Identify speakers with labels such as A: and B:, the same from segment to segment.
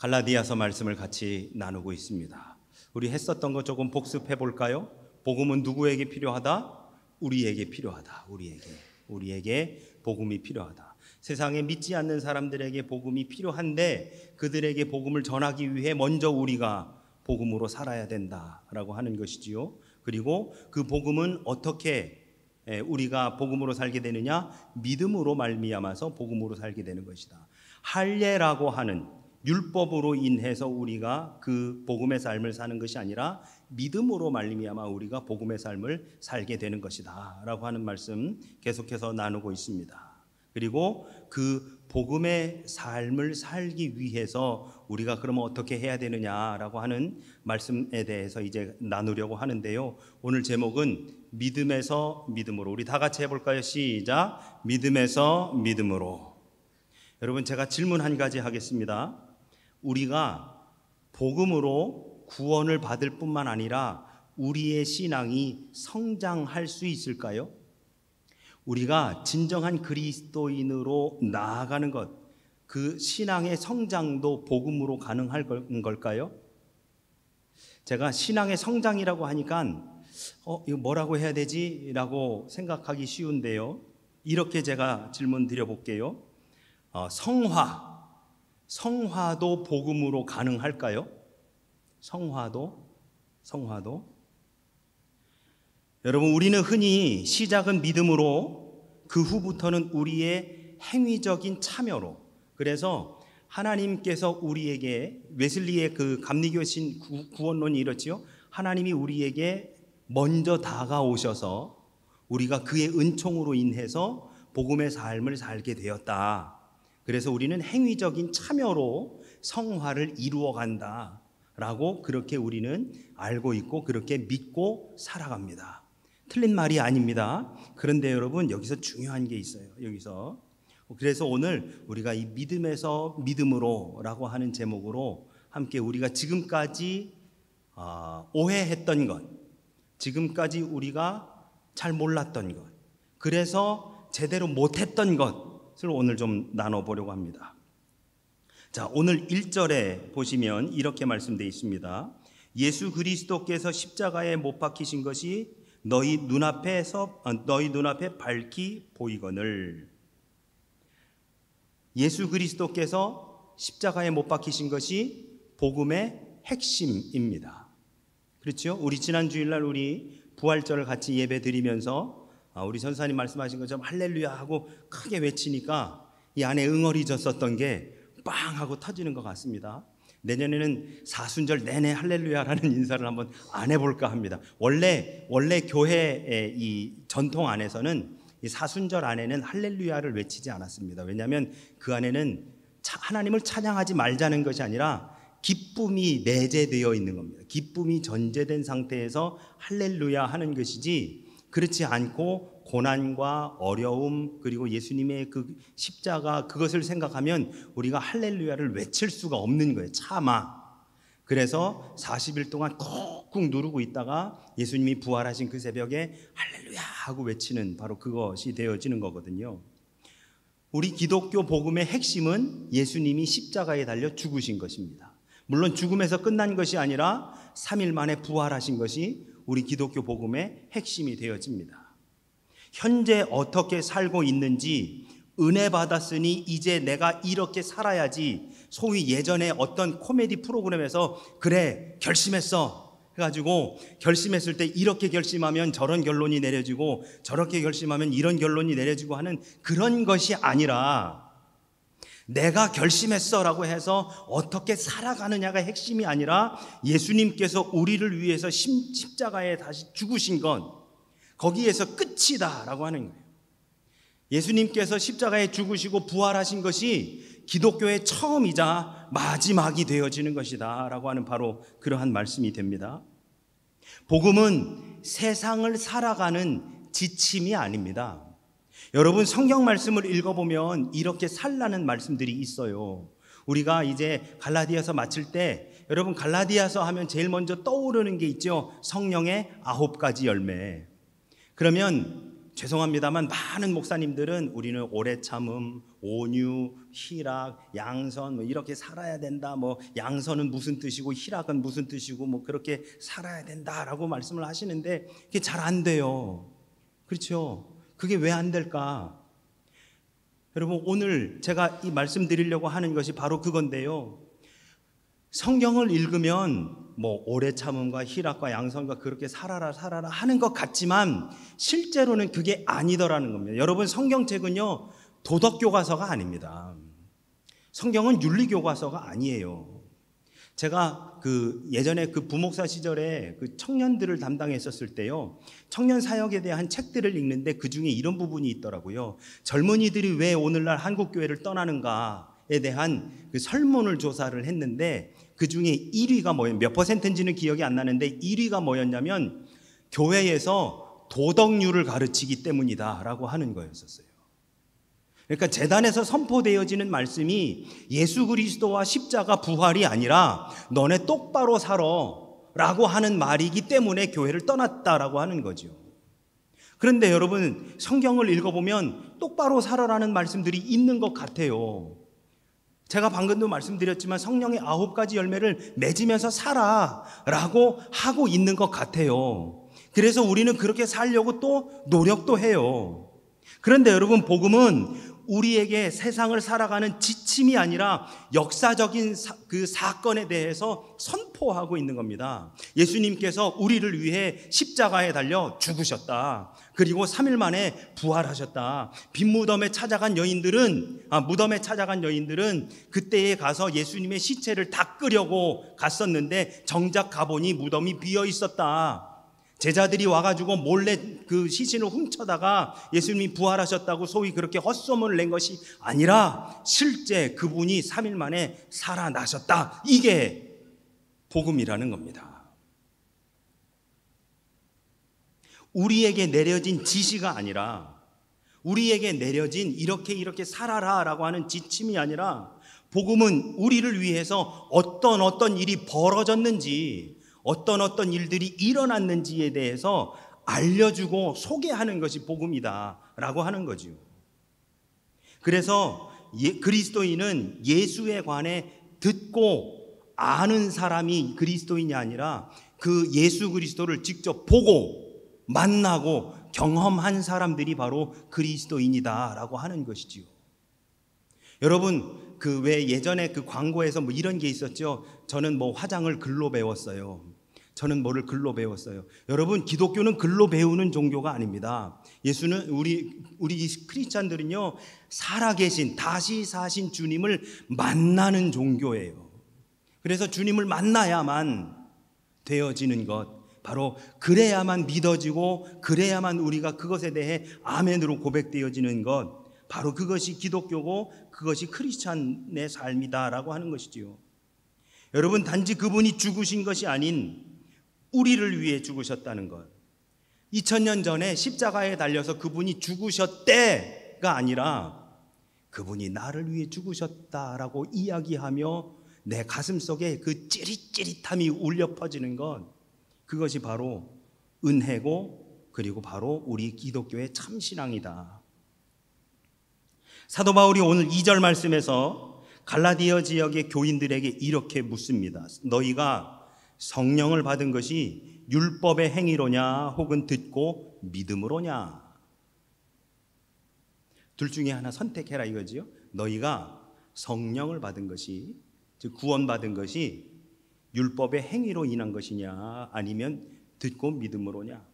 A: 갈라디아서 말씀을 같이 나누고 있습니다. 우리 했었던 거 조금 복습해 볼까요? 복음은 누구에게 필요하다? 우리에게 필요하다. 우리에게 복음이 필요하다. 세상에 믿지 않는 사람들에게 복음이 필요한데 그들에게 복음을 전하기 위해 먼저 우리가 복음으로 살아야 된다라고 하는 것이지요. 그리고 그 복음은 어떻게 우리가 복음으로 살게 되느냐? 믿음으로 말미암아서 복음으로 살게 되는 것이다. 할례라고 하는 율법으로 인해서 우리가 그 복음의 삶을 사는 것이 아니라 믿음으로 말미암아 우리가 복음의 삶을 살게 되는 것이다 라고 하는 말씀 계속해서 나누고 있습니다. 그리고 그 복음의 삶을 살기 위해서 우리가 그러면 어떻게 해야 되느냐라고 하는 말씀에 대해서 이제 나누려고 하는데요. 오늘 제목은 믿음에서 믿음으로. 우리 다 같이 해볼까요? 시작. 믿음에서 믿음으로. 여러분, 제가 질문 한 가지 하겠습니다. 우리가 복음으로 구원을 받을 뿐만 아니라 우리의 신앙이 성장할 수 있을까요? 우리가 진정한 그리스도인으로 나아가는 것, 그 신앙의 성장도 복음으로 가능할 걸까요? 제가 신앙의 성장이라고 하니까 이거 뭐라고 해야 되지? 라고 생각하기 쉬운데요. 이렇게 제가 질문 드려볼게요. 성화도 복음으로 가능할까요? 성화도? 여러분, 우리는 흔히 시작은 믿음으로 그 후부터는 우리의 행위적인 참여로, 그래서 하나님께서 우리에게, 웨슬리의 그 감리교신 구원론이 이렇지요. 하나님이 우리에게 먼저 다가오셔서 우리가 그의 은총으로 인해서 복음의 삶을 살게 되었다. 그래서 우리는 행위적인 참여로 성화를 이루어 간다 라고 그렇게 우리는 알고 있고 그렇게 믿고 살아갑니다. 틀린 말이 아닙니다. 그런데 여러분, 여기서 중요한 게 있어요. 그래서 오늘 우리가 이 믿음에서 믿음으로 라고 하는 제목으로 함께 우리가 지금까지 오해했던 것, 지금까지 우리가 잘 몰랐던 것, 그래서 제대로 못했던 것을 오늘 좀 나눠보려고 합니다. 자, 오늘 1절에 보시면 이렇게 말씀되어 있습니다. 예수 그리스도께서 십자가에 못 박히신 것이 너희 눈앞에 밝히 보이거늘. 예수 그리스도께서 십자가에 못 박히신 것이 복음의 핵심입니다. 그렇죠? 우리 지난 주일날 우리 부활절을 같이 예배 드리면서 우리 전사님 말씀하신 것처럼 할렐루야 하고 크게 외치니까 이 안에 응어리졌었던 게 빵 하고 터지는 것 같습니다. 내년에는 사순절 내내 할렐루야라는 인사를 한번 안 해볼까 합니다. 원래 교회의 이 전통 안에서는 이 사순절 안에는 할렐루야를 외치지 않았습니다. 왜냐하면 그 안에는 하나님을 찬양하지 말자는 것이 아니라 기쁨이 내재되어 있는 겁니다. 기쁨이 전제된 상태에서 할렐루야 하는 것이지, 그렇지 않고 고난과 어려움 그리고 예수님의 그 십자가, 그것을 생각하면 우리가 할렐루야를 외칠 수가 없는 거예요. 차마. 그래서 40일 동안 꾹꾹 누르고 있다가 예수님이 부활하신 그 새벽에 할렐루야 하고 외치는, 바로 그것이 되어지는 거거든요. 우리 기독교 복음의 핵심은 예수님이 십자가에 달려 죽으신 것입니다. 물론 죽음에서 끝난 것이 아니라 3일 만에 부활하신 것이 우리 기독교 복음의 핵심이 되어집니다. 현재 어떻게 살고 있는지, 은혜 받았으니 이제 내가 이렇게 살아야지, 소위 예전에 어떤 코미디 프로그램에서 그래 결심했어 해가지고 결심했을 때 이렇게 결심하면 저런 결론이 내려지고 저렇게 결심하면 이런 결론이 내려지고 하는 그런 것이 아니라, 내가 결심했어 라고 해서 어떻게 살아가느냐가 핵심이 아니라 예수님께서 우리를 위해서 십자가에 다시 죽으신 건 거기에서 끝이다 라고 하는 거예요. 예수님께서 십자가에 죽으시고 부활하신 것이 기독교의 처음이자 마지막이 되어지는 것이다 라고 하는 바로 그러한 말씀이 됩니다. 복음은 세상을 살아가는 지침이 아닙니다. 여러분, 성경 말씀을 읽어보면 이렇게 살라는 말씀들이 있어요. 우리가 이제 갈라디아서 마칠 때, 여러분 갈라디아서 하면 제일 먼저 떠오르는 게 있죠. 성령의 9가지 열매. 그러면 죄송합니다만 많은 목사님들은 우리는 오래 참음, 온유, 희락, 양선 뭐 이렇게 살아야 된다. 뭐 양선은 무슨 뜻이고 희락은 무슨 뜻이고 뭐 그렇게 살아야 된다라고 말씀을 하시는데 그게 잘 안 돼요. 그렇죠? 그게 왜 안 될까? 여러분, 오늘 제가 이 말씀 드리려고 하는 것이 바로 그건데요. 성경을 읽으면 뭐 오래 참음과 희락과 양선과 그렇게 살아라 하는 것 같지만 실제로는 그게 아니더라는 겁니다. 여러분, 성경책은요 도덕 교과서가 아닙니다. 성경은 윤리 교과서가 아니에요. 제가 예전에 부목사 시절에 청년들을 담당했었을 때요, 청년 사역에 대한 책들을 읽는데 그 중에 이런 부분이 있더라고요. 젊은이들이 왜 오늘날 한국교회를 떠나는가에 대한 설문을 조사를 했는데 그 중에 1위가 몇 퍼센트인지는 기억이 안 나는데 1위가 뭐였냐면 교회에서 도덕률을 가르치기 때문이다라고 하는 거였었어요. 그러니까 제단에서 선포되어지는 말씀이 예수 그리스도와 십자가 부활이 아니라 너네 똑바로 살아 라고 하는 말이기 때문에 교회를 떠났다라고 하는 거죠. 그런데 여러분, 성경을 읽어보면 똑바로 살아라는 말씀들이 있는 것 같아요. 제가 방금도 말씀드렸지만 성령의 9가지 열매를 맺으면서 살아라고 하고 있는 것 같아요. 그래서 우리는 그렇게 살려고 또 노력도 해요. 그런데 여러분, 복음은 우리에게 세상을 살아가는 지침이 아니라 역사적인 그 사건에 대해서 선포하고 있는 겁니다. 예수님께서 우리를 위해 십자가에 달려 죽으셨다. 그리고 3일 만에 부활하셨다. 무덤에 찾아간 여인들은 그때에 가서 예수님의 시체를 닦으려고 갔었는데 정작 가보니 무덤이 비어 있었다. 제자들이 와가지고 몰래 그 시신을 훔쳐다가 예수님이 부활하셨다고 소위 그렇게 헛소문을 낸 것이 아니라 실제 그분이 3일 만에 살아나셨다. 이게 복음이라는 겁니다. 우리에게 내려진 지시가 아니라, 우리에게 내려진 이렇게 살아라 라고 하는 지침이 아니라, 복음은 우리를 위해서 어떤 일이 벌어졌는지, 어떤 일들이 일어났는지에 대해서 알려주고 소개하는 것이 복음이다 라고 하는 거죠. 그래서 그리스도인은 예수에 관해 듣고 아는 사람이 그리스도인이 아니라 그 예수 그리스도를 직접 보고 만나고 경험한 사람들이 바로 그리스도인이다 라고 하는 것이지요. 여러분, 왜 예전에 광고에서 뭐 이런 게 있었죠. 저는 화장을 글로 배웠어요. 저는 뭐를 글로 배웠어요. 여러분, 기독교는 글로 배우는 종교가 아닙니다. 예수는 우리 크리스찬들은요, 살아계신 다시 사신 주님을 만나는 종교예요. 그래서 주님을 만나야만 되어지는 것, 바로 그래야만 믿어지고 그래야만 우리가 그것에 대해 아멘으로 고백되어지는 것, 바로 그것이 기독교고 그것이 크리스찬의 삶이다라고 하는 것이지요. 여러분, 단지 그분이 죽으신 것이 아닌 우리를 위해 죽으셨다는 것, 2000년 전에 십자가에 달려서 그분이 죽으셨대가 아니라 그분이 나를 위해 죽으셨다라고 이야기하며 내 가슴 속에 그 찌릿찌릿함이 울려 퍼지는 것, 그것이 바로 은혜고 그리고 바로 우리 기독교의 참신앙이다. 사도 바울이 오늘 2절 말씀에서 갈라디아 지역의 교인들에게 이렇게 묻습니다. 너희가 성령을 받은 것이 율법의 행위로냐 혹은 듣고 믿음으로냐? 둘 중에 하나 선택해라 이거지요. 너희가 성령을 받은 것이, 즉 구원받은 것이 율법의 행위로 인한 것이냐 아니면 듣고 믿음으로냐?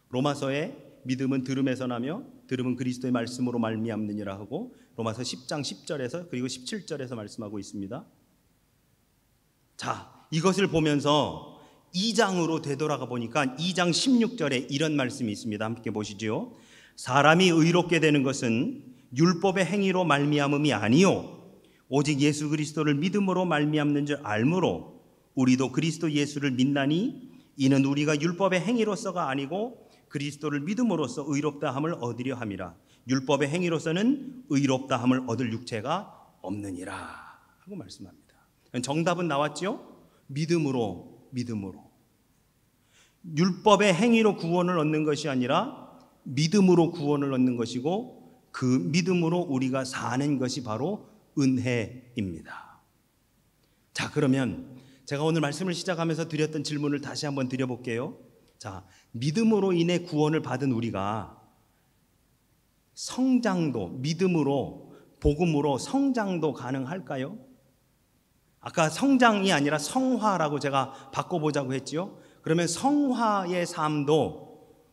A: 로마서에 믿음은 들음에서 나며 들음은 그리스도의 말씀으로 말미암느니라 하고 로마서 10장 10절에서 그리고 17절에서 말씀하고 있습니다. 자, 이것을 보면서 2장으로 되돌아가 보니까 2장 16절에 이런 말씀이 있습니다. 함께 보시죠. 사람이 의롭게 되는 것은 율법의 행위로 말미암음이 아니요 오직 예수 그리스도를 믿음으로 말미암는 줄 알므로 우리도 그리스도 예수를 믿나니 이는 우리가 율법의 행위로서가 아니고 그리스도를 믿음으로써 의롭다 함을 얻으려 함이라. 율법의 행위로서는 의롭다 함을 얻을 육체가 없느니라 하고 말씀합니다. 정답은 나왔죠? 믿음으로. 율법의 행위로 구원을 얻는 것이 아니라 믿음으로 구원을 얻는 것이고 그 믿음으로 우리가 사는 것이 바로 은혜입니다. 자, 그러면 제가 오늘 말씀을 시작하면서 드렸던 질문을 다시 한번 드려볼게요. 자, 믿음으로 인해 구원을 받은 우리가 성장도, 믿음으로, 복음으로 성장도 가능할까요? 아까 성장이 아니라 성화라고 제가 바꿔보자고 했죠. 그러면 성화의 삶도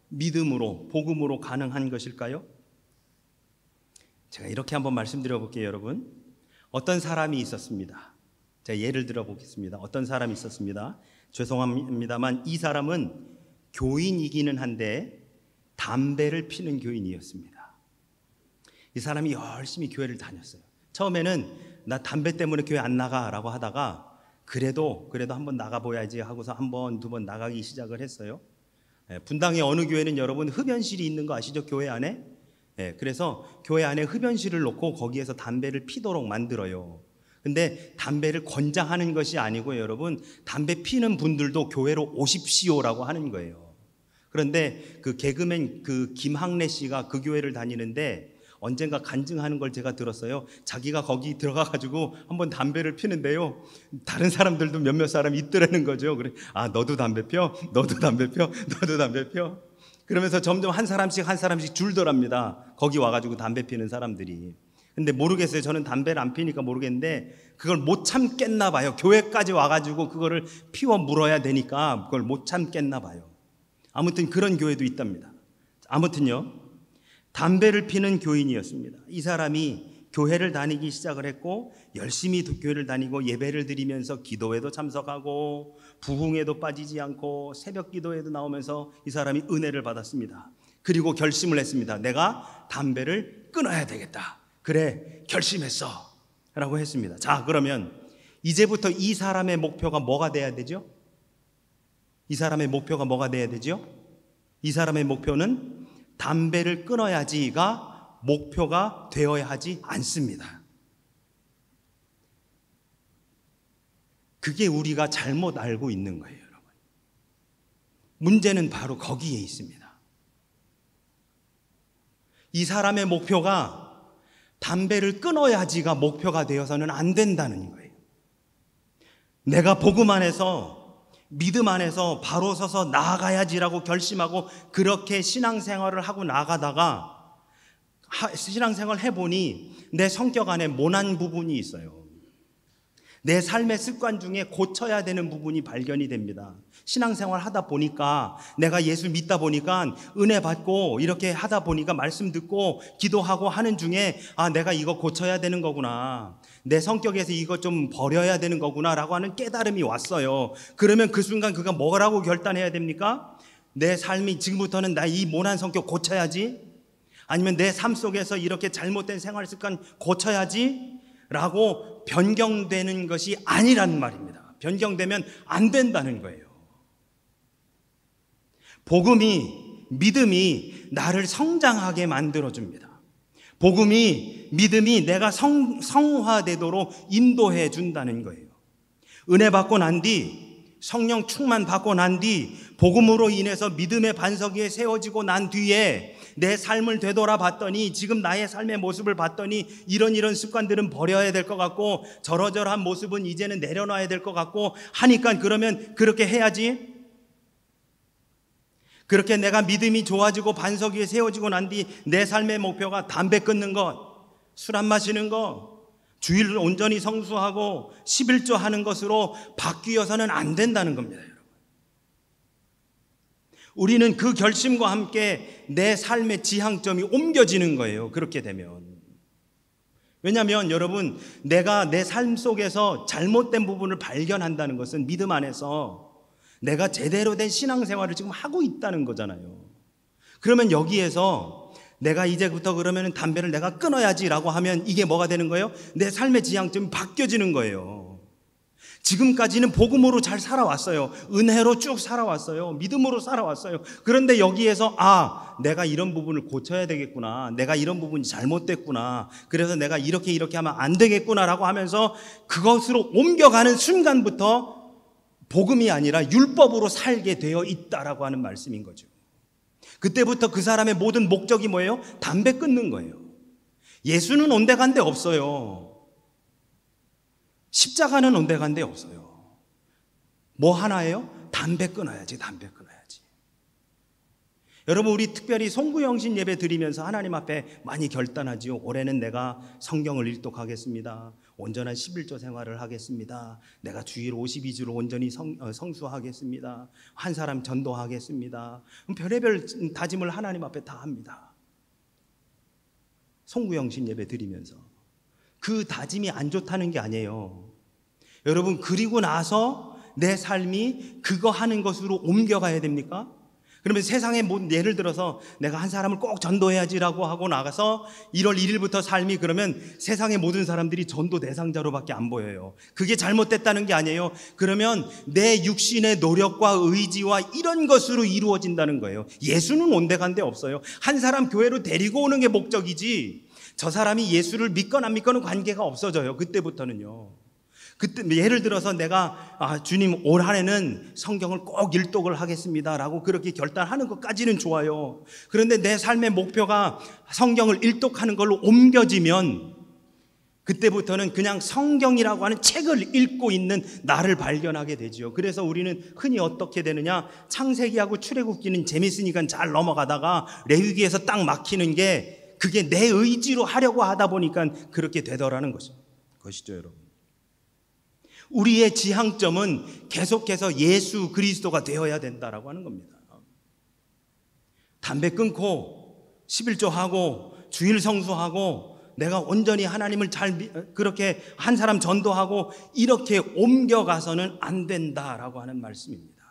A: 믿음으로, 복음으로 가능한 것일까요? 제가 이렇게 한번 말씀드려 볼게요, 여러분. 어떤 사람이 있었습니다. 제가 예를 들어 보겠습니다. 어떤 사람이 있었습니다. 죄송합니다만 이 사람은 교인이기는 한데 담배를 피는 교인이었습니다. 이 사람이 열심히 교회를 다녔어요. 처음에는 나 담배 때문에 교회 안 나가라고 하다가 그래도 한번 나가봐야지 하고서 한 번, 두 번 나가기 시작을 했어요. 분당의 어느 교회는 여러분 흡연실이 있는 거 아시죠? 교회 안에? 그래서 교회 안에 흡연실을 놓고 거기에서 담배를 피도록 만들어요. 근데 담배를 권장하는 것이 아니고 여러분, 담배 피는 분들도 교회로 오십시오라고 하는 거예요. 그런데 그 개그맨 그 김학래 씨가 그 교회를 다니는데 언젠가 간증하는 걸 제가 들었어요. 자기가 거기 들어가가지고 한번 담배를 피는데요, 다른 사람들도 몇몇 사람이 있더라는 거죠. 그래, 아, 너도 담배 펴? 너도 담배 펴? 너도 담배 펴? 그러면서 점점 한 사람씩 줄더랍니다. 거기 와가지고 담배 피는 사람들이. 근데 모르겠어요. 저는 담배를 안 피니까 모르겠는데 그걸 못 참겠나 봐요. 교회까지 와가지고 그거를 피워 물어야 되니까 그걸 못 참겠나 봐요. 아무튼 그런 교회도 있답니다. 아무튼요, 담배를 피는 교인이었습니다. 이 사람이 교회를 다니기 시작을 했고 열심히 교회를 다니고 예배를 드리면서 기도회도 참석하고 부흥회도 빠지지 않고 새벽 기도회도 나오면서 이 사람이 은혜를 받았습니다. 그리고 결심을 했습니다. 내가 담배를 끊어야 되겠다. 그래, 결심했어 라고 했습니다. 자, 그러면 이제부터 이 사람의 목표가 뭐가 돼야 되죠? 이 사람의 목표가 뭐가 돼야 되죠? 이 사람의 목표는 담배를 끊어야지가 목표가 되어야 하지 않습니다. 그게 우리가 잘못 알고 있는 거예요, 여러분. 문제는 바로 거기에 있습니다. 이 사람의 목표가 담배를 끊어야지가 목표가 되어서는 안 된다는 거예요. 내가 복음 안에서, 믿음 안에서 바로 서서 나아가야지라고 결심하고 그렇게 신앙생활을 하고 나가다가 신앙생활을 해보니 내 성격 안에 모난 부분이 있어요. 내 삶의 습관 중에 고쳐야 되는 부분이 발견이 됩니다. 신앙생활 하다 보니까, 내가 예수 믿다 보니까, 은혜 받고 이렇게 하다 보니까, 말씀 듣고 기도하고 하는 중에 아, 내가 이거 고쳐야 되는 거구나, 내 성격에서 이거 좀 버려야 되는 거구나 라고 하는 깨달음이 왔어요. 그러면 그 순간 그가 뭐라고 결단해야 됩니까? 내 삶이 지금부터는 나 이 모난 성격 고쳐야지, 아니면 내 삶 속에서 이렇게 잘못된 생활 습관 고쳐야지 라고 변경되는 것이 아니란 말입니다. 변경되면 안 된다는 거예요. 복음이, 믿음이 나를 성장하게 만들어줍니다. 복음이, 믿음이 내가 성화되도록 인도해 준다는 거예요. 은혜 받고 난 뒤, 성령 충만 받고 난 뒤, 복음으로 인해서 믿음의 반석 위에 세워지고 난 뒤에 내 삶을 되돌아봤더니, 지금 나의 삶의 모습을 봤더니 이런 습관들은 버려야 될 것 같고 저러저러한 모습은 이제는 내려놔야 될 것 같고 하니까, 그러면 그렇게 해야지. 그렇게 내가 믿음이 좋아지고 반석 위에 세워지고 난 뒤 내 삶의 목표가 담배 끊는 것, 술 안 마시는 것, 주일을 온전히 성수하고 11조 하는 것으로 바뀌어서는 안 된다는 겁니다, 여러분. 우리는 그 결심과 함께 내 삶의 지향점이 옮겨지는 거예요. 그렇게 되면. 왜냐하면 여러분, 내가 내 삶 속에서 잘못된 부분을 발견한다는 것은 믿음 안에서 내가 제대로 된 신앙생활을 지금 하고 있다는 거잖아요. 그러면 여기에서 내가 이제부터 그러면 담배를 내가 끊어야지라고 하면 이게 뭐가 되는 거예요? 내 삶의 지향점이 바뀌어지는 거예요. 지금까지는 복음으로 잘 살아왔어요. 은혜로 쭉 살아왔어요. 믿음으로 살아왔어요. 그런데 여기에서 아, 내가 이런 부분을 고쳐야 되겠구나, 내가 이런 부분이 잘못됐구나, 그래서 내가 이렇게 하면 안 되겠구나라고 하면서 그것으로 옮겨가는 순간부터 복음이 아니라 율법으로 살게 되어 있다라고 하는 말씀인 거죠. 그때부터 그 사람의 모든 목적이 뭐예요? 담배 끊는 거예요. 예수는 온데간데 없어요. 십자가는 온데간데 없어요. 뭐 하나예요? 담배 끊어야지, 담배 끊어야지. 여러분, 우리 특별히 송구영신 예배 드리면서 하나님 앞에 많이 결단하지요. 올해는 내가 성경을 일독하겠습니다. 온전한 11조 생활을 하겠습니다. 내가 주일 52주를 온전히 성수하겠습니다. 한 사람 전도하겠습니다. 별의별 다짐을 하나님 앞에 다 합니다. 송구영신 예배 드리면서. 그 다짐이 안 좋다는 게 아니에요. 여러분, 그리고 나서 내 삶이 그거 하는 것으로 옮겨가야 됩니까? 그러면 세상에 예를 들어서 내가 한 사람을 꼭 전도해야지라고 하고 나가서 1월 1일부터 삶이 그러면 세상의 모든 사람들이 전도 대상자로밖에 안 보여요. 그게 잘못됐다는 게 아니에요. 그러면 내 육신의 노력과 의지와 이런 것으로 이루어진다는 거예요. 예수는 온데간데 없어요. 한 사람 교회로 데리고 오는 게 목적이지 저 사람이 예수를 믿거나 안 믿거나 관계가 없어져요. 그때부터는요. 그때 예를 들어서 내가 주님 올 한 해는 성경을 꼭 일독을 하겠습니다 라고 그렇게 결단하는 것까지는 좋아요. 그런데 내 삶의 목표가 성경을 일독하는 걸로 옮겨지면 그때부터는 그냥 성경이라고 하는 책을 읽고 있는 나를 발견하게 되죠. 그래서 우리는 흔히 어떻게 되느냐, 창세기하고 출애굽기는 재밌으니까 잘 넘어가다가 레위기에서 딱 막히는 게 그게 내 의지로 하려고 하다 보니까 그렇게 되더라는 것이죠, 여러분. 우리의 지향점은 계속해서 예수 그리스도가 되어야 된다라고 하는 겁니다. 담배 끊고 11조 하고 주일 성수하고 내가 온전히 하나님을 그렇게 한 사람 전도하고 이렇게 옮겨가서는 안 된다라고 하는 말씀입니다.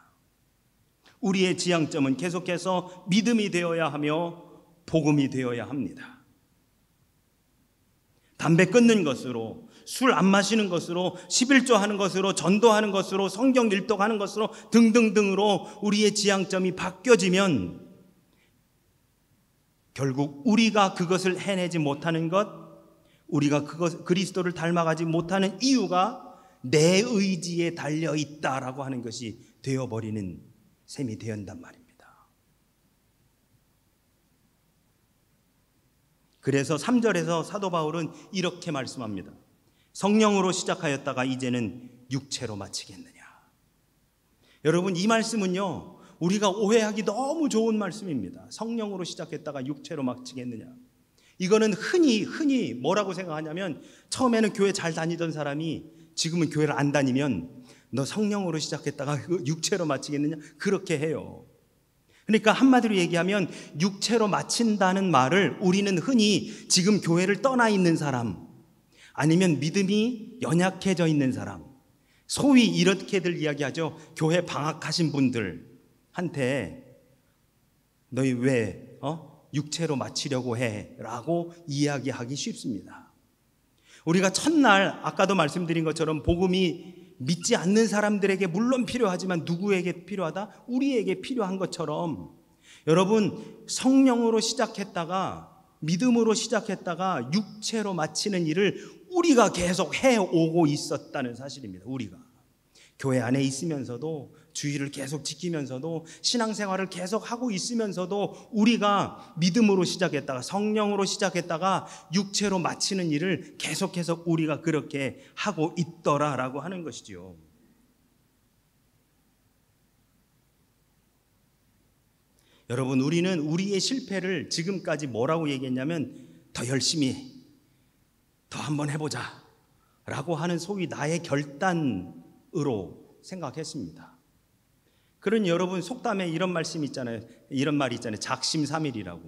A: 우리의 지향점은 계속해서 믿음이 되어야 하며 복음이 되어야 합니다. 담배 끊는 것으로, 술 안 마시는 것으로, 11조 하는 것으로, 전도하는 것으로, 성경 일독하는 것으로 등등등으로 우리의 지향점이 바뀌어지면 결국 우리가 그것을 해내지 못하는 것, 우리가 그리스도를 닮아가지 못하는 이유가 내 의지에 달려있다라고 하는 것이 되어버리는 셈이 되었단 말입니다. 그래서 3절에서 사도 바울은 이렇게 말씀합니다. 성령으로 시작하였다가 이제는 육체로 마치겠느냐. 여러분, 이 말씀은요, 우리가 오해하기 너무 좋은 말씀입니다. 성령으로 시작했다가 육체로 마치겠느냐. 이거는 흔히 뭐라고 생각하냐면, 처음에는 교회 잘 다니던 사람이 지금은 교회를 안 다니면 너 성령으로 시작했다가 육체로 마치겠느냐, 그렇게 해요. 그러니까 한마디로 얘기하면 육체로 마친다는 말을 우리는 흔히 지금 교회를 떠나 있는 사람, 아니면 믿음이 연약해져 있는 사람, 소위 이렇게들 이야기하죠. 교회 방학하신 분들한테 너희 왜 육체로 마치려고 해? 라고 이야기하기 쉽습니다. 우리가 첫날 아까도 말씀드린 것처럼 복음이 믿지 않는 사람들에게 물론 필요하지만 누구에게 필요하다? 우리에게 필요한 것처럼 여러분, 성령으로 시작했다가 믿음으로 시작했다가 육체로 마치는 일을 우리가 계속 해오고 있었다는 사실입니다. 우리가 교회 안에 있으면서도, 주의를 계속 지키면서도, 신앙생활을 계속 하고 있으면서도 우리가 믿음으로 시작했다가 성령으로 시작했다가 육체로 마치는 일을 계속해서 우리가 그렇게 하고 있더라라고 하는 것이죠. 여러분, 우리는 우리의 실패를 지금까지 뭐라고 얘기했냐면 더 열심히 더 한번 해보자 라고 하는 소위 나의 결단으로 생각했습니다. 그러니 여러분, 속담에 이런 말씀이 있잖아요. 이런 말이 있잖아요. 작심삼일이라고.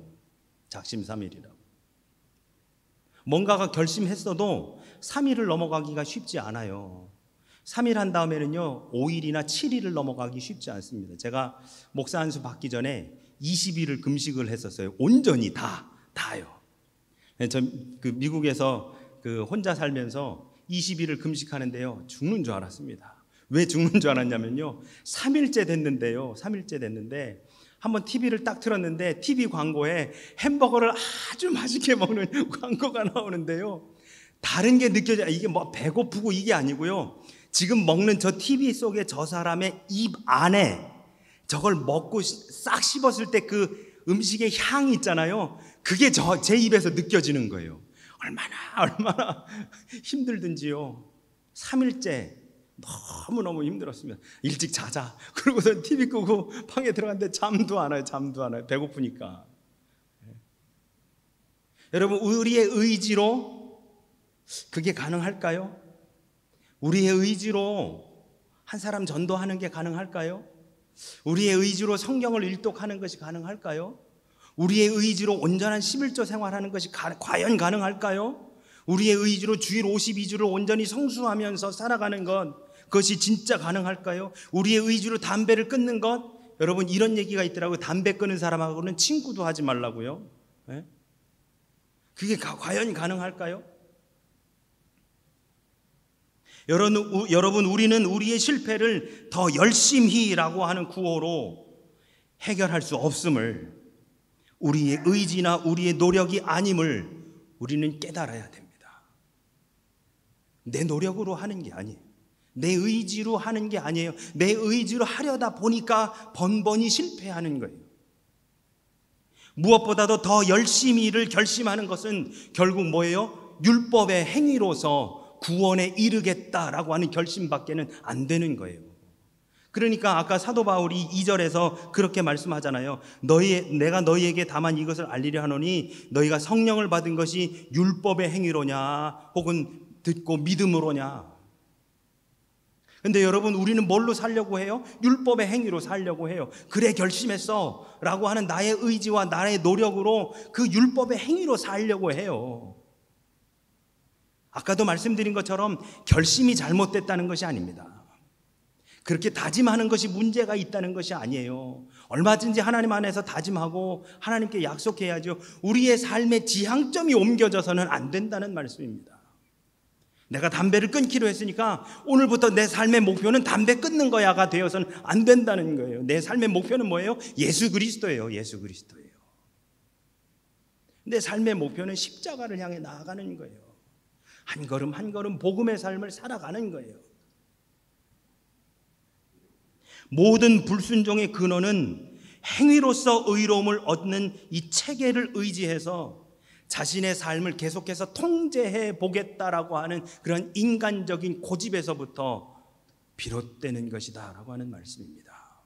A: 뭔가가 결심했어도 3일을 넘어가기가 쉽지 않아요. 3일 한 다음에는요 5일이나 7일을 넘어가기 쉽지 않습니다. 제가 목사 안수 받기 전에 20일을 금식을 했었어요. 온전히 다요. 저 미국에서 혼자 살면서 20일을 금식하는데요, 죽는 줄 알았습니다. 왜 죽는 줄 알았냐면요, 3일째 됐는데 한번 TV를 딱 틀었는데 TV 광고에 햄버거를 아주 맛있게 먹는 광고가 나오는데요, 다른 게 느껴져요. 이게 뭐 배고프고 이게 아니고요, 지금 먹는 저 TV 속에 저 사람의 입 안에 저걸 먹고 싹 씹었을 때 그 음식의 향이 있잖아요. 그게 제 입에서 느껴지는 거예요. 얼마나 힘들든지요. 3일째 너무너무 힘들었습니다. 일찍 자자. 그러고서 TV 끄고 방에 들어갔는데 잠도 안 와요. 배고프니까. 여러분, 우리의 의지로 그게 가능할까요? 우리의 의지로 한 사람 전도하는 게 가능할까요? 우리의 의지로 성경을 일독하는 것이 가능할까요? 우리의 의지로 온전한 11조 생활하는 것이 과연 가능할까요? 우리의 의지로 주일 52주를 온전히 성수하면서 살아가는 그것이 진짜 가능할까요? 우리의 의지로 담배를 끊는 것, 여러분 이런 얘기가 있더라고요. 담배 끊는 사람하고는 친구도 하지 말라고요. 네? 그게 과연 가능할까요? 여러분, 우리는 우리의 실패를 더 열심히라고 하는 구호로 해결할 수 없음을, 우리의 의지나 우리의 노력이 아님을 우리는 깨달아야 됩니다. 내 노력으로 하는 게 아니에요. 내 의지로 하는 게 아니에요. 내 의지로 하려다 보니까 번번이 실패하는 거예요. 무엇보다도 더 열심히 일을 결심하는 것은 결국 뭐예요? 율법의 행위로서 구원에 이르겠다라고 하는 결심밖에는 안 되는 거예요. 그러니까 아까 사도 바울이 2절에서 그렇게 말씀하잖아요. 내가 너희에게 다만 이것을 알리려 하노니 너희가 성령을 받은 것이 율법의 행위로냐 혹은 듣고 믿음으로냐. 근데 여러분, 우리는 뭘로 살려고 해요? 율법의 행위로 살려고 해요. 그래 결심했어 라고 하는 나의 의지와 나의 노력으로 그 율법의 행위로 살려고 해요. 아까도 말씀드린 것처럼 결심이 잘못됐다는 것이 아닙니다. 그렇게 다짐하는 것이 문제가 있다는 것이 아니에요. 얼마든지 하나님 안에서 다짐하고 하나님께 약속해야죠. 우리의 삶의 지향점이 옮겨져서는 안 된다는 말씀입니다. 내가 담배를 끊기로 했으니까 오늘부터 내 삶의 목표는 담배 끊는 거야가 되어서는 안 된다는 거예요. 내 삶의 목표는 뭐예요? 예수 그리스도예요. 예수 그리스도예요. 내 삶의 목표는 십자가를 향해 나아가는 거예요. 한 걸음 한 걸음 복음의 삶을 살아가는 거예요. 모든 불순종의 근원은 행위로서 의로움을 얻는 이 체계를 의지해서 자신의 삶을 계속해서 통제해 보겠다라고 하는 그런 인간적인 고집에서부터 비롯되는 것이다 라고 하는 말씀입니다.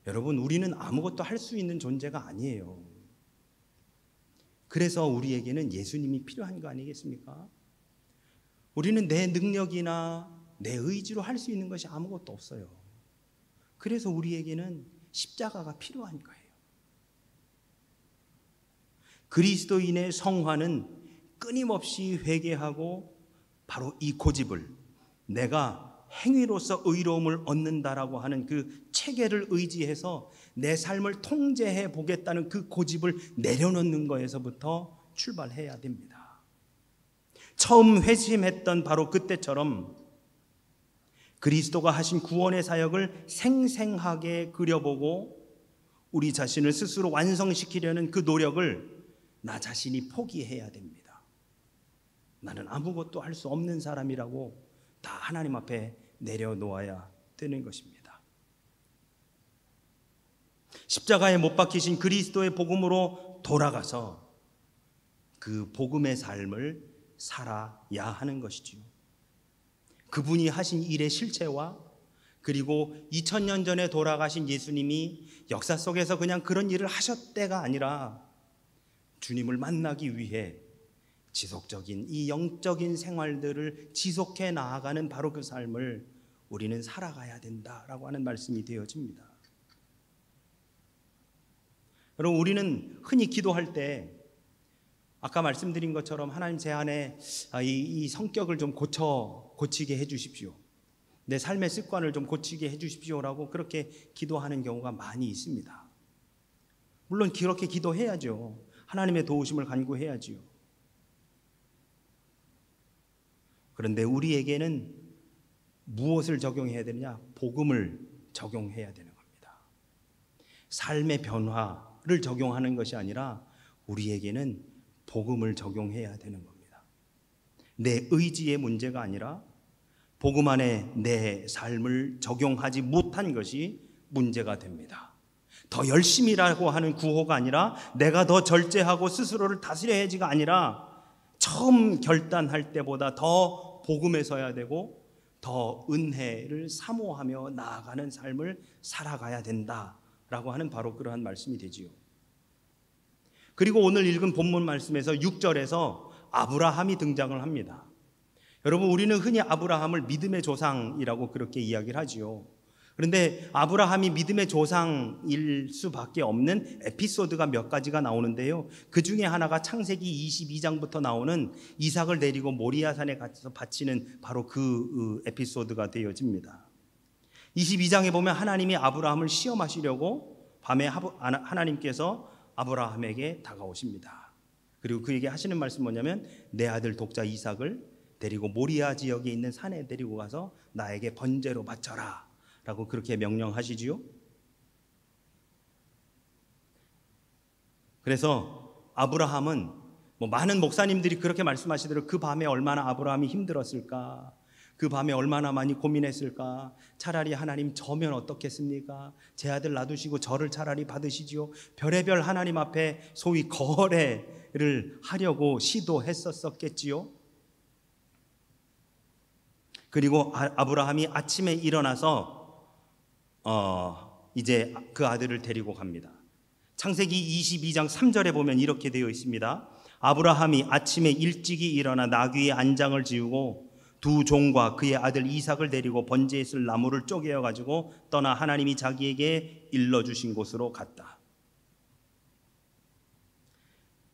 A: 여러분, 우리는 아무것도 할 수 있는 존재가 아니에요. 그래서 우리에게는 예수님이 필요한 거 아니겠습니까? 우리는 내 능력이나 내 의지로 할 수 있는 것이 아무것도 없어요. 그래서 우리에게는 십자가가 필요한 거예요. 그리스도인의 성화는 끊임없이 회개하고 바로 이 고집을, 내가 행위로서 의로움을 얻는다라고 하는 그 체계를 의지해서 내 삶을 통제해 보겠다는 그 고집을 내려놓는 거에서부터 출발해야 됩니다. 처음 회심했던 바로 그때처럼 그리스도가 하신 구원의 사역을 생생하게 그려보고 우리 자신을 스스로 완성시키려는 그 노력을 나 자신이 포기해야 됩니다. 나는 아무것도 할 수 없는 사람이라고 다 하나님 앞에 내려놓아야 되는 것입니다. 십자가에 못 박히신 그리스도의 복음으로 돌아가서 그 복음의 삶을 살아야 하는 것이지요. 그분이 하신 일의 실체와 그리고 2000년 전에 돌아가신 예수님이 역사 속에서 그냥 그런 일을 하셨대가 아니라 주님을 만나기 위해 지속적인 이 영적인 생활들을 지속해 나아가는 바로 그 삶을 우리는 살아가야 된다라고 하는 말씀이 되어집니다. 여러분, 우리는 흔히 기도할 때 아까 말씀드린 것처럼 하나님 제 안에 이 성격을 좀 고치게 해 주십시오. 내 삶의 습관을 좀 고치게 해 주십시오라고 그렇게 기도하는 경우가 많이 있습니다. 물론 그렇게 기도해야죠. 하나님의 도우심을 간구해야지요. 그런데 우리에게는 무엇을 적용해야 되느냐? 복음을 적용해야 되는 겁니다. 삶의 변화를 적용하는 것이 아니라 우리에게는 복음을 적용해야 되는 겁니다. 내 의지의 문제가 아니라 복음 안에 내 삶을 적용하지 못한 것이 문제가 됩니다. 더 열심히라고 하는 구호가 아니라 내가 더 절제하고 스스로를 다스려야지가 아니라 처음 결단할 때보다 더 복음에 서야 되고 더 은혜를 사모하며 나아가는 삶을 살아가야 된다라고 하는 바로 그러한 말씀이 되지요. 그리고 오늘 읽은 본문 말씀에서 6절에서 아브라함이 등장을 합니다. 여러분, 우리는 흔히 아브라함을 믿음의 조상이라고 그렇게 이야기를 하지요. 그런데 아브라함이 믿음의 조상일 수밖에 없는 에피소드가 몇 가지가 나오는데요. 그 중에 하나가 창세기 22장부터 나오는 이삭을 데리고 모리아산에 가서 바치는 바로 그 에피소드가 되어집니다. 22장에 보면 하나님이 아브라함을 시험하시려고 밤에 하나님께서 아브라함에게 다가오십니다. 그리고 그에게 하시는 말씀 뭐냐면 내 아들 독자 이삭을 데리고 모리아 지역에 있는 산에 데리고 가서 나에게 번제로 바쳐라 라고 그렇게 명령하시지요. 그래서 아브라함은 많은 목사님들이 그렇게 말씀하시더라고요. 그 밤에 얼마나 아브라함이 힘들었을까, 그 밤에 얼마나 많이 고민했을까. 차라리 하나님 저면 어떻겠습니까? 제 아들 놔두시고 저를 차라리 받으시지요. 별의별 하나님 앞에 소위 거래를 하려고 시도했었겠지요. 그리고 아브라함이 아침에 일어나서 이제 그 아들을 데리고 갑니다. 창세기 22장 3절에 보면 이렇게 되어 있습니다. 아브라함이 아침에 일찍이 일어나 나귀의 안장을 지우고 두 종과 그의 아들 이삭을 데리고 번제에 쓸 나무를 쪼개어 가지고 떠나 하나님이 자기에게 일러주신 곳으로 갔다.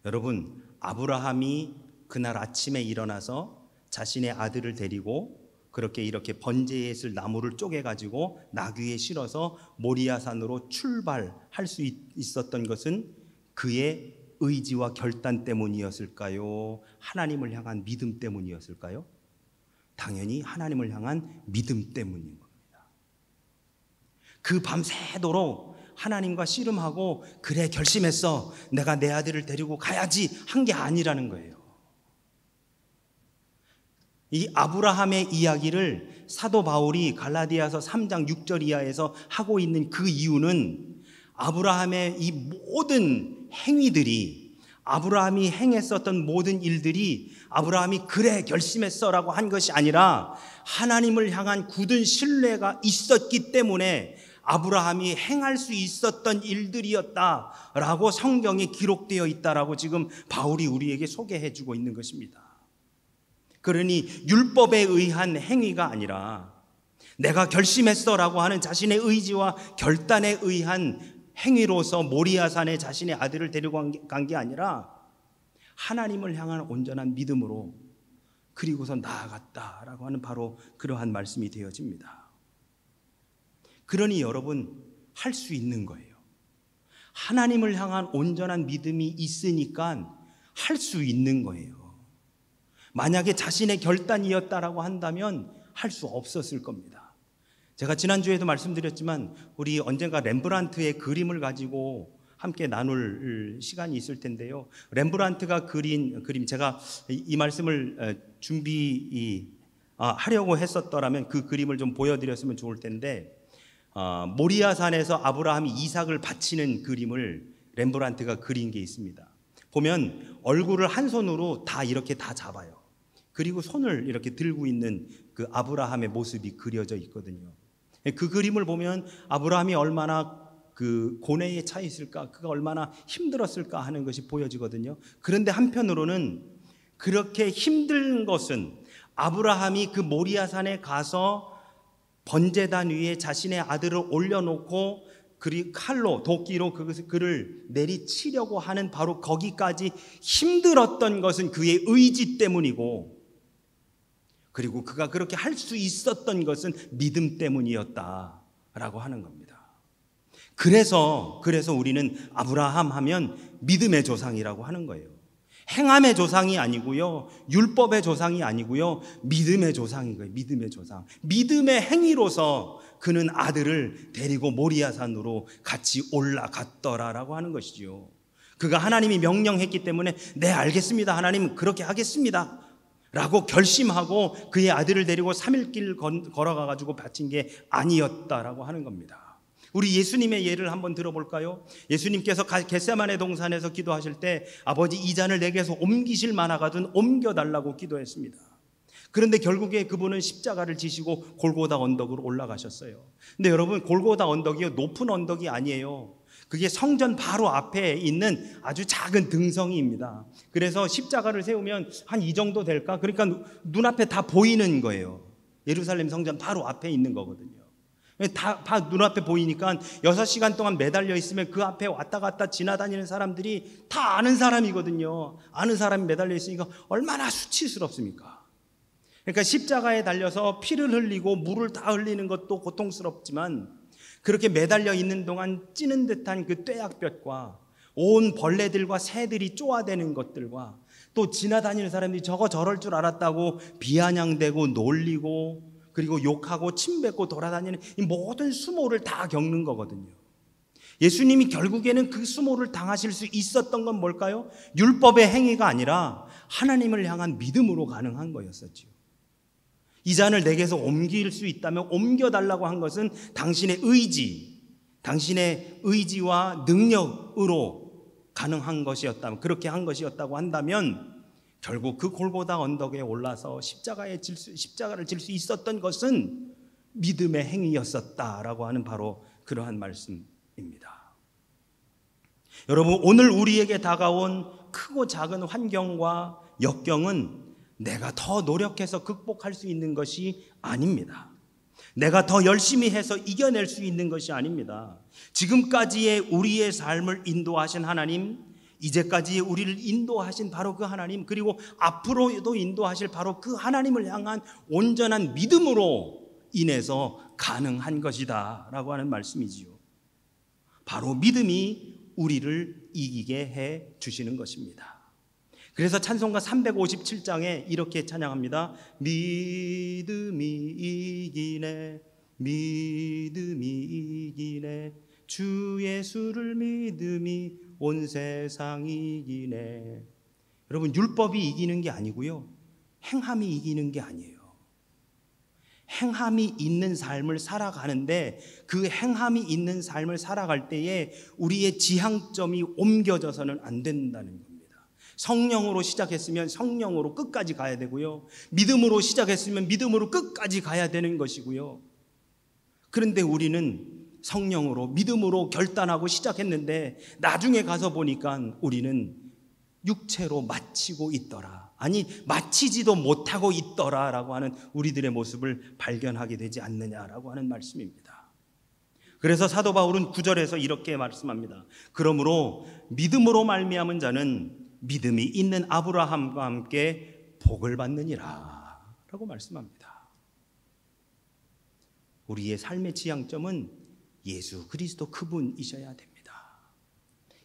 A: 여러분, 아브라함이 그날 아침에 일어나서 자신의 아들을 데리고 그렇게 이렇게 번제에 쓸 나무를 쪼개 가지고 나귀에 실어서 모리아산으로 출발할 수 있었던 것은 그의 의지와 결단 때문이었을까요? 하나님을 향한 믿음 때문이었을까요? 당연히 하나님을 향한 믿음 때문인 겁니다. 그 밤새도록 하나님과 씨름하고 그래 결심했어, 내가 내 아들을 데리고 가야지 한 게 아니라는 거예요. 이 아브라함의 이야기를 사도 바울이 갈라디아서 3장 6절 이하에서 하고 있는 그 이유는 아브라함의 이 모든 행위들이, 아브라함이 행했었던 모든 일들이 아브라함이 그래 결심했어라고 한 것이 아니라 하나님을 향한 굳은 신뢰가 있었기 때문에 아브라함이 행할 수 있었던 일들이었다라고 성경에 기록되어 있다라고 지금 바울이 우리에게 소개해 주고 있는 것입니다. 그러니 율법에 의한 행위가 아니라 내가 결심했어라고 하는 자신의 의지와 결단에 의한 행위로서 모리아산에 자신의 아들을 데리고 간 게 아니라 하나님을 향한 온전한 믿음으로 그리고서 나아갔다라고 하는 바로 그러한 말씀이 되어집니다. 그러니 여러분, 할 수 있는 거예요. 하나님을 향한 온전한 믿음이 있으니까 할 수 있는 거예요. 만약에 자신의 결단이었다라고 한다면 할 수 없었을 겁니다. 제가 지난주에도 말씀드렸지만 우리 언젠가 렘브란트의 그림을 가지고 함께 나눌 시간이 있을 텐데요. 렘브란트가 그린 그림, 제가 이 말씀을 하려고 했었더라면 그 그림을 좀 보여드렸으면 좋을 텐데, 모리아산에서 아브라함이 이삭을 바치는 그림을 렘브란트가 그린 게 있습니다. 보면 얼굴을 한 손으로 다 이렇게 다 잡아요. 그리고 손을 이렇게 들고 있는 그 아브라함의 모습이 그려져 있거든요. 그 그림을 보면 아브라함이 얼마나 그 고뇌에 차 있을까, 그가 얼마나 힘들었을까 하는 것이 보여지거든요. 그런데 한편으로는 그렇게 힘든 것은 아브라함이 그 모리아산에 가서 번제단 위에 자신의 아들을 올려놓고 그리 칼로, 도끼로 그를 내리치려고 하는 바로 거기까지 힘들었던 것은 그의 의지 때문이고, 그리고 그가 그렇게 할 수 있었던 것은 믿음 때문이었다라고 하는 겁니다. 그래서 우리는 아브라함 하면 믿음의 조상이라고 하는 거예요. 행함의 조상이 아니고요, 율법의 조상이 아니고요, 믿음의 조상인 거예요. 믿음의 조상. 믿음의 행위로서 그는 아들을 데리고 모리아산으로 같이 올라갔더라라고 하는 것이지요. 그가 하나님이 명령했기 때문에 네, 알겠습니다, 하나님 그렇게 하겠습니다 라고 결심하고 그의 아들을 데리고 3일 길 걸어가가지고 바친 게 아니었다라고 하는 겁니다. 우리 예수님의 예를 한번 들어볼까요? 예수님께서 겟세마네 동산에서 기도하실 때 아버지 이 잔을 내게서 옮기실 만하거든 옮겨달라고 기도했습니다. 그런데 결국에 그분은 십자가를 지시고 골고다 언덕으로 올라가셨어요. 근데 여러분, 골고다 언덕이요, 높은 언덕이 아니에요. 그게 성전 바로 앞에 있는 아주 작은 등성이입니다. 그래서 십자가를 세우면 한 이 정도 될까? 그러니까 눈앞에 다 보이는 거예요. 예루살렘 성전 바로 앞에 있는 거거든요. 다 눈앞에 보이니까 6시간 동안 매달려 있으면 그 앞에 왔다 갔다 지나다니는 사람들이 다 아는 사람이거든요. 아는 사람이 매달려 있으니까 얼마나 수치스럽습니까? 그러니까 십자가에 달려서 피를 흘리고 물을 다 흘리는 것도 고통스럽지만 그렇게 매달려 있는 동안 찌는 듯한 그 뙤약볕과 온 벌레들과 새들이 쪼아대는 것들과 또 지나다니는 사람들이 저거 저럴 줄 알았다고 비아냥대고 놀리고 그리고 욕하고 침뱉고 돌아다니는 이 모든 수모를 다 겪는 거거든요. 예수님이 결국에는 그 수모를 당하실 수 있었던 건 뭘까요? 율법의 행위가 아니라 하나님을 향한 믿음으로 가능한 거였었죠. 이 잔을 내게서 옮길 수 있다면 옮겨달라고 한 것은 당신의 의지와 능력으로 가능한 것이었다면, 그렇게 한 것이었다고 한다면 결국 그 골고다 언덕에 올라서 십자가를 질 수 있었던 것은 믿음의 행위였었다라고 하는 바로 그러한 말씀입니다. 여러분, 오늘 우리에게 다가온 크고 작은 환경과 역경은 내가 더 노력해서 극복할 수 있는 것이 아닙니다. 내가 더 열심히 해서 이겨낼 수 있는 것이 아닙니다. 지금까지의 우리의 삶을 인도하신 하나님, 이제까지 우리를 인도하신 바로 그 하나님, 그리고 앞으로도 인도하실 바로 그 하나님을 향한 온전한 믿음으로 인해서 가능한 것이다 라고 하는 말씀이지요. 바로 믿음이 우리를 이기게 해 주시는 것입니다. 그래서 찬송가 357장에 이렇게 찬양합니다. 믿음이 이기네, 믿음이 이기네, 주 예수를 믿음이 온 세상이 이기네. 여러분, 율법이 이기는 게 아니고요, 행함이 이기는 게 아니에요. 행함이 있는 삶을 살아가는데 그 행함이 있는 삶을 살아갈 때에 우리의 지향점이 옮겨져서는 안 된다는 겁니다. 성령으로 시작했으면 성령으로 끝까지 가야 되고요, 믿음으로 시작했으면 믿음으로 끝까지 가야 되는 것이고요. 그런데 우리는 성령으로 믿음으로 결단하고 시작했는데 나중에 가서 보니까 우리는 육체로 마치고 있더라, 아니 마치지도 못하고 있더라 라고 하는 우리들의 모습을 발견하게 되지 않느냐라고 하는 말씀입니다. 그래서 사도 바울은 9절에서 이렇게 말씀합니다. 그러므로 믿음으로 말미암은 자는 믿음이 있는 아브라함과 함께 복을 받느니라 라고 말씀합니다. 우리의 삶의 지향점은 예수 그리스도 그분이셔야 됩니다.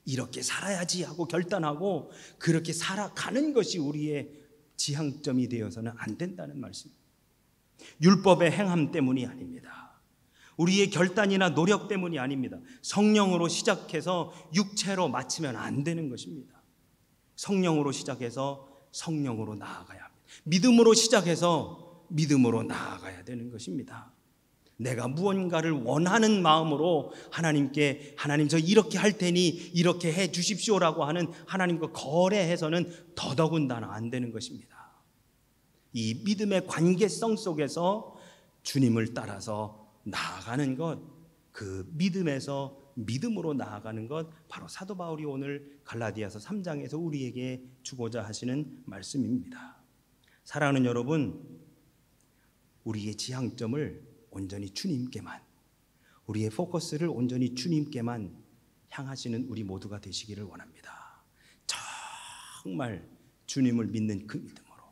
A: 이렇게 살아야지 하고 결단하고 그렇게 살아가는 것이 우리의 지향점이 되어서는 안 된다는 말씀입니다. 율법의 행함 때문이 아닙니다. 우리의 결단이나 노력 때문이 아닙니다. 성령으로 시작해서 육체로 마치면 안 되는 것입니다. 성령으로 시작해서 성령으로 나아가야 합니다. 믿음으로 시작해서 믿음으로 나아가야 되는 것입니다. 내가 무언가를 원하는 마음으로 하나님께, 하나님 저 이렇게 할 테니 이렇게 해 주십시오라고 하는 하나님과 거래해서는 더더군다나 안 되는 것입니다. 이 믿음의 관계성 속에서 주님을 따라서 나아가는 것, 그 믿음에서 믿음으로 나아가는 것, 바로 사도 바울이 오늘 갈라디아서 3장에서 우리에게 주고자 하시는 말씀입니다. 사랑하는 여러분, 우리의 지향점을 온전히 주님께만, 우리의 포커스를 온전히 주님께만 향하시는 우리 모두가 되시기를 원합니다. 정말 주님을 믿는 그 믿음으로,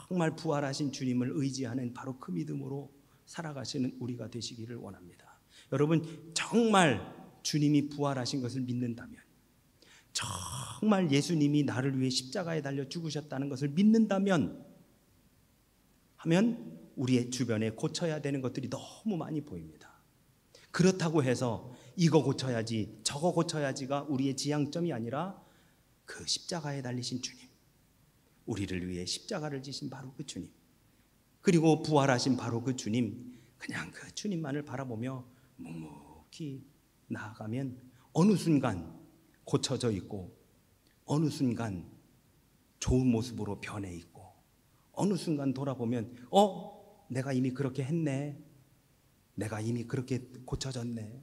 A: 정말 부활하신 주님을 의지하는 바로 그 믿음으로 살아가시는 우리가 되시기를 원합니다. 여러분, 정말 주님이 부활하신 것을 믿는다면, 정말 예수님이 나를 위해 십자가에 달려 죽으셨다는 것을 믿는다면 하면 우리의 주변에 고쳐야 되는 것들이 너무 많이 보입니다. 그렇다고 해서 이거 고쳐야지 저거 고쳐야지가 우리의 지향점이 아니라 그 십자가에 달리신 주님, 우리를 위해 십자가를 지신 바로 그 주님, 그리고 부활하신 바로 그 주님, 그냥 그 주님만을 바라보며 묵묵히 나아가면 어느 순간 고쳐져 있고, 어느 순간 좋은 모습으로 변해 있고, 어느 순간 돌아보면 내가 이미 그렇게 했네, 내가 이미 그렇게 고쳐졌네,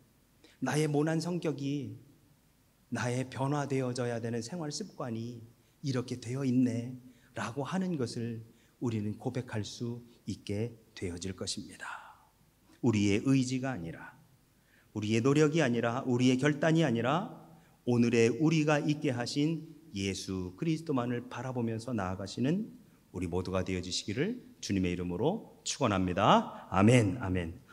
A: 나의 모난 성격이, 나의 변화되어져야 되는 생활 습관이 이렇게 되어 있네 라고 하는 것을 우리는 고백할 수 있게 되어질 것입니다. 우리의 의지가 아니라, 우리의 노력이 아니라, 우리의 결단이 아니라 오늘의 우리가 있게 하신 예수 그리스도만을 바라보면서 나아가시는 우리 모두가 되어주시기를 주님의 이름으로 축원합니다. 아멘, 아멘.